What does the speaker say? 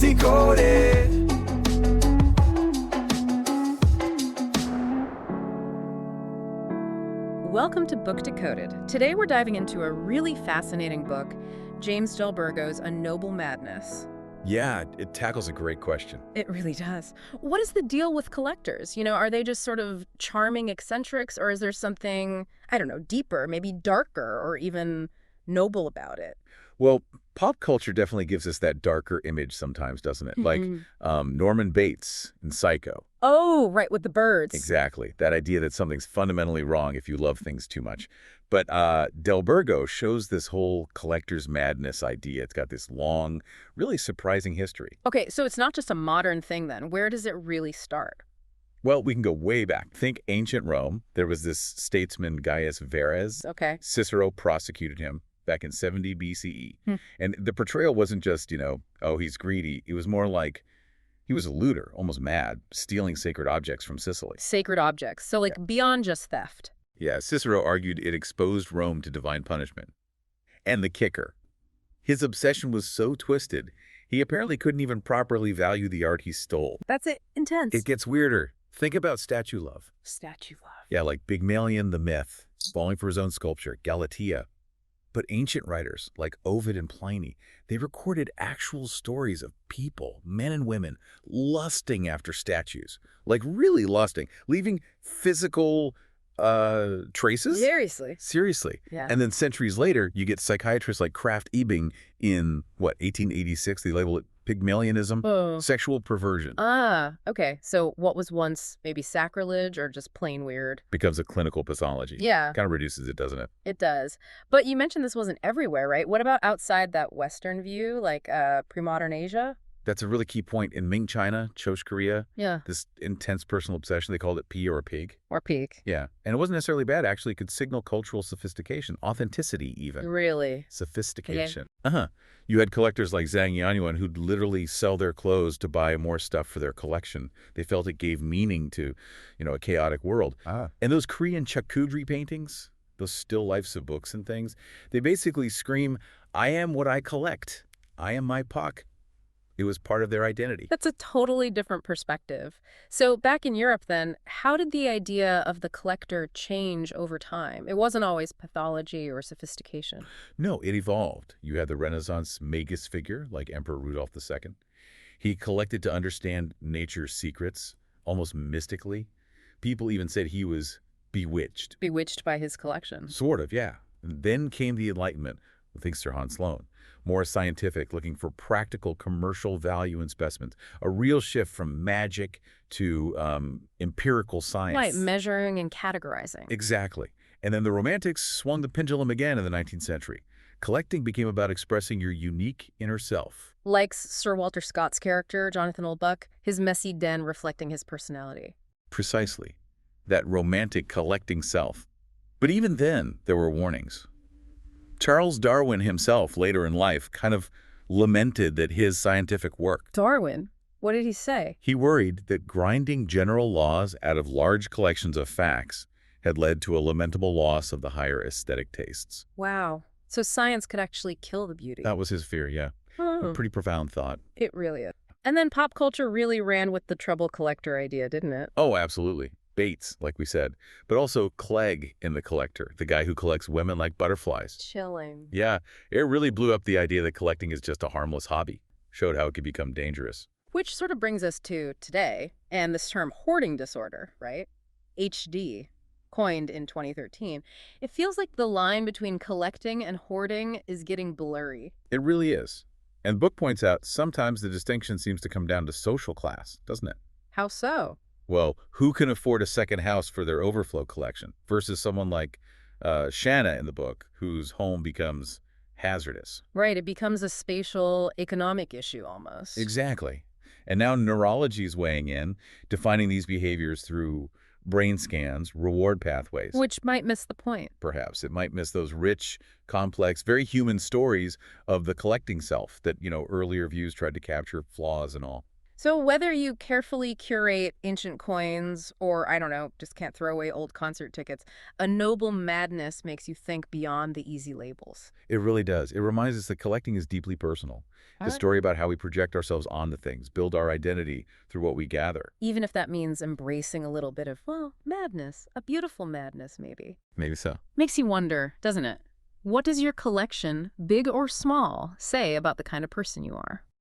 Decoded. Welcome to Book Decoded. Today we're diving into a really fascinating book, James Delbourgo's A Noble Madness. Yeah, it tackles a great question. It really does. What is the deal with collectors? Are they just sort of charming eccentrics, or is there something, I don't know, deeper, maybe darker, or even noble about it? Well, pop culture definitely gives us that darker image sometimes, doesn't it? Like Norman Bates in Psycho. Oh, right, with the birds. Exactly. That idea that something's fundamentally wrong if you love things too much. But Delbourgo shows this whole collector's madness idea. It's got this long, really surprising history. Okay, so it's not just a modern thing then. Where does it really start? Well, we can go way back. Think ancient Rome. There was this statesman, Gaius Verres. Okay. Cicero prosecuted him back in 70 BCE. And the portrayal wasn't just, oh, he's greedy. It was more like he was a looter, almost mad, stealing sacred objects from Sicily. Sacred objects. So beyond just theft. Yeah, Cicero argued it exposed Rome to divine punishment. And the kicker, his obsession was so twisted, he apparently couldn't even properly value the art he stole. That's intense. It gets weirder. Think about statue love. Statue love. Yeah, like Pygmalion the myth, falling for his own sculpture, Galatea. But ancient writers like Ovid and Pliny, they recorded actual stories of people, men and women, lusting after statues. Like really lusting, leaving physical traces? Seriously. Yeah. And then centuries later, you get psychiatrists like Krafft Ebing in, 1886, they label it Pygmalionism, sexual perversion. Okay. So what was once maybe sacrilege or just plain weird becomes a clinical pathology. Yeah. Kind of reduces it, doesn't it? It does. But you mentioned this wasn't everywhere, right? What about outside that Western view, like pre-modern Asia? That's a really key point. In Ming China, Chosh Korea, Yeah. this intense personal obsession, they called it pea or a pig. Or peak. Yeah. And it wasn't necessarily bad. Actually, it could signal cultural sophistication, authenticity even. Really? Sophistication. You had collectors like Zhang Yanyuan who'd literally sell their clothes to buy more stuff for their collection. They felt it gave meaning to, a chaotic world. And those Korean charcuterie paintings, those still lifes of books and things, they basically scream, I am what I collect. I am my Pak. It was part of their identity. That's a totally different perspective. So back in Europe then, how did the idea of the collector change over time? It wasn't always pathology or sophistication. No, it evolved. You had the Renaissance magus figure like Emperor Rudolph II. He collected to understand nature's secrets, almost mystically. People even said he was bewitched. Bewitched by his collection. Sort of, yeah. And then came the Enlightenment, thanks to Hans Sloane. More scientific, looking for practical commercial value in specimens. A real shift from magic to empirical science. Right, measuring and categorizing. Exactly. And then the Romantics swung the pendulum again in the 19th century. Collecting became about expressing your unique inner self. Like Sir Walter Scott's character, Jonathan Oldbuck, his messy den reflecting his personality. Precisely. That romantic collecting self. But even then, there were warnings. Charles Darwin himself, later in life, kind of lamented that his scientific work. Darwin? What did he say? He worried that grinding general laws out of large collections of facts had led to a lamentable loss of the higher aesthetic tastes. Wow. So science could actually kill the beauty. That was his fear, yeah. A pretty profound thought. It really is. And then pop culture really ran with the trouble collector idea, didn't it? Oh, absolutely. Bates, like we said, but also Clegg in The Collector, the guy who collects women like butterflies. Chilling. Yeah, it really blew up the idea that collecting is just a harmless hobby. Showed how it could become dangerous. Which sort of brings us to today, and this term hoarding disorder, right? HD, coined in 2013. It feels like the line between collecting and hoarding is getting blurry. It really is. And the book points out sometimes the distinction seems to come down to social class, doesn't it? How so? Well, who can afford a second house for their overflow collection versus someone like Shanna in the book, whose home becomes hazardous. Right, it becomes a spatial economic issue almost. Exactly. And now neurology is weighing in, defining these behaviors through brain scans, reward pathways. Which might miss the point. Perhaps. It might miss those rich, complex, very human stories of the collecting self that, earlier views tried to capture, flaws and all. So whether you carefully curate ancient coins or, I don't know, just can't throw away old concert tickets, a noble madness makes you think beyond the easy labels. It really does. It reminds us that collecting is deeply personal. It's a story about how we project ourselves onto things, build our identity through what we gather. Even if that means embracing a little bit of, well, madness, a beautiful madness maybe. Maybe so. Makes you wonder, doesn't it? What does your collection, big or small, say about the kind of person you are?